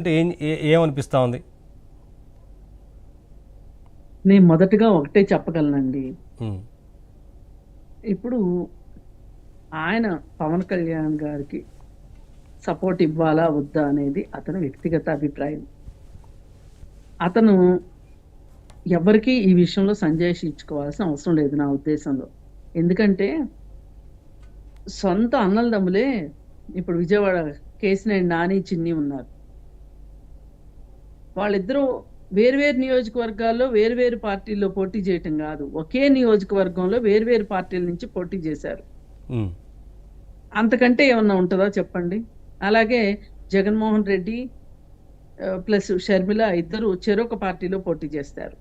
అంటే ఏమనిపిస్తా ఉంది? నేను మొదటగా ఒకటే చెప్పగలనండి. ఇప్పుడు ఆయన పవన్ కళ్యాణ్ గారికి సపోర్ట్ ఇవ్వాలా వద్దా అనేది అతని వ్యక్తిగత అభిప్రాయం. అతను ఎవరికి ఈ విషయంలో సంజాయిషి ఇచ్చుకోవాల్సిన అవసరం లేదు నా ఉద్దేశంలో. ఎందుకంటే సొంత అన్నలదమ్ములే ఇప్పుడు విజయవాడ కేసినేని నాని, చిన్ని ఉన్నారు. వాళ్ళిద్దరూ వేర్వేరు నియోజకవర్గాల్లో వేర్వేరు పార్టీల్లో పోటీ చేయటం కాదు, ఒకే నియోజకవర్గంలో వేర్వేరు పార్టీల నుంచి పోటీ చేశారు. అంతకంటే ఏమన్నా ఉంటుందా చెప్పండి? అలాగే జగన్మోహన్ రెడ్డి ప్లస్ షర్మిల ఇద్దరు చెరొక పార్టీలో పోటీ చేస్తారు.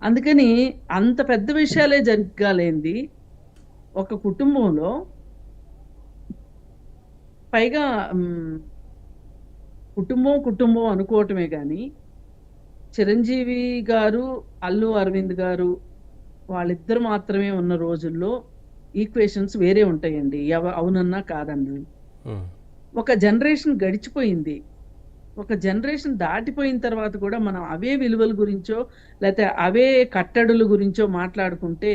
అందుకని అంత పెద్ద విషయాలే జరగాలేంది ఒక కుటుంబంలో. పైగా కుటుంబం అనుకోవటమే కానీ చిరంజీవి గారు, అల్లు అరవింద్ గారు వాళ్ళిద్దరు మాత్రమే ఉన్న రోజుల్లో ఈక్వేషన్స్ వేరే ఉంటాయండి, అవునన్నా కాదన్నా. ఒక జనరేషన్ గడిచిపోయింది, ఒక జనరేషన్ దాటిపోయిన తర్వాత కూడా మనం అవే విలువల గురించో లేకపోతే అవే కట్టడుల గురించో మాట్లాడుకుంటే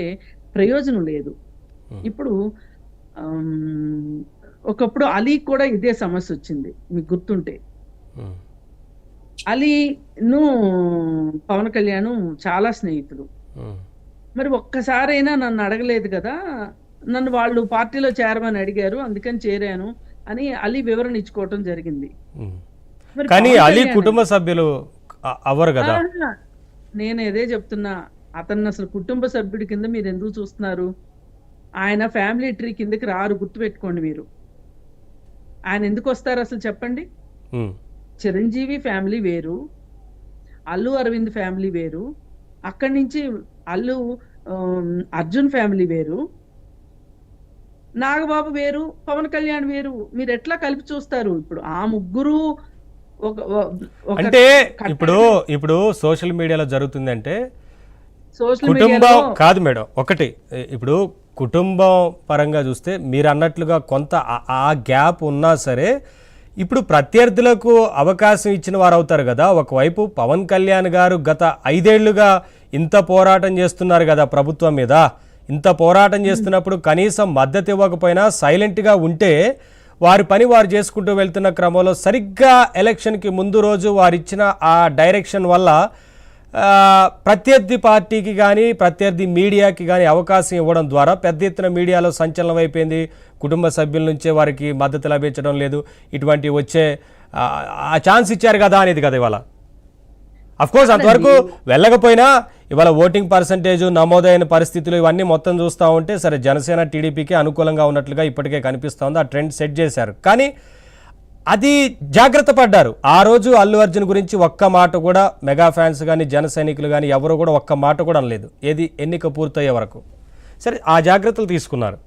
ప్రయోజనం లేదు. ఇప్పుడు ఒకప్పుడు అలీ కూడా ఇదే సమస్య వచ్చింది, మీకు గుర్తుంటే. అలీను పవన్ కళ్యాణ్ చాలా స్నేహితులు. మరి ఒక్కసారైనా నన్ను అడగలేదు కదా, నన్ను వాళ్ళు పార్టీలో చేరమని అడిగారు అందుకని చేరాను అని అలీ వివరణ ఇచ్చుకోవటం జరిగింది. కానీ అలీ కుటుంబ సభ్యులు అవరు కదా. నేను అదే చెప్తున్నా, అతన్ని అసలు కుటుంబ సభ్యుడి కింద మీరు ఎందుకు చూస్తున్నారు? ఆయన ఫ్యామిలీ ట్రీ కిందకి రారు, గుర్తుపెట్టుకోండి మీరు. ఆయన ఎందుకు వస్తారు అసలు చెప్పండి? చిరంజీవి ఫ్యామిలీ వేరు, అల్లు అరవింద్ ఫ్యామిలీ వేరు, అక్కడి నుంచి అర్జున్ ఫ్యామిలీ వేరు, నాగబాబు వేరు, పవన్ కళ్యాణ్ వేరు. మీరు ఎట్లా కలిపి చూస్తారు? ఇప్పుడు ఆ ముగ్గురు అంటే ఇప్పుడు సోషల్ మీడియాలో జరుగుతుందంటే కుటుంబం కాదు మేడం. ఒకటి ఇప్పుడు కుటుంబం పరంగా చూస్తే మీరు అన్నట్లుగా కొంత ఆ గ్యాప్ ఉన్నా సరే ఇప్పుడు ప్రత్యర్థులకు అవకాశం ఇచ్చిన వారు అవుతారు కదా. ఒకవైపు పవన్ కళ్యాణ్ గారు గత 5 ఏళ్లుగా ఇంత పోరాటం చేస్తున్నారు కదా ప్రభుత్వం మీద. ఇంత పోరాటం చేస్తున్నప్పుడు కనీసం మద్దతు ఇవ్వకపోయినా సైలెంట్గా ఉంటే వారి పని వారు చేసుకుంటూ వెళ్తున్న క్రమంలో సరిగ్గా ఎలక్షన్కి ముందు రోజు వారు ఇచ్చిన ఆ డైరెక్షన్ వల్ల ప్రత్యర్థి పార్టీకి కానీ ప్రత్యర్థి మీడియాకి కానీ అవకాశం ఇవ్వడం ద్వారా పెద్ద ఎత్తున మీడియాలో సంచలనం అయిపోయింది. కుటుంబ సభ్యుల నుంచే వారికి మద్దతు లభించడం లేదు, ఇటువంటి వచ్చే ఆ ఛాన్స్ ఇచ్చారు కదా అనేది కదా ఇవాళ. అఫ్కోర్స్ అంతవరకు వెళ్ళకపోయినా ఇవాళ ఓటింగ్ పర్సంటేజ్ నమోదైన పరిస్థితులు ఇవన్నీ మొత్తం చూస్తూ ఉంటే సరే జనసేన టీడీపీకి అనుకూలంగా ఉన్నట్లుగా ఇప్పటికే కనిపిస్తోంది. ఆ ట్రెండ్ సెట్ చేశారు, కానీ అది జాగ్రత్త పడ్డారు. ఆ రోజు అల్లు అర్జున్ గురించి ఒక్క మాట కూడా మెగా ఫ్యాన్స్ కానీ జన సైనికులు కానీ ఎవరు కూడా ఒక్క మాట కూడా అనలేదు, ఏది ఎన్నిక పూర్తయ్యే వరకు. సరే ఆ జాగ్రత్తలు తీసుకున్నారు.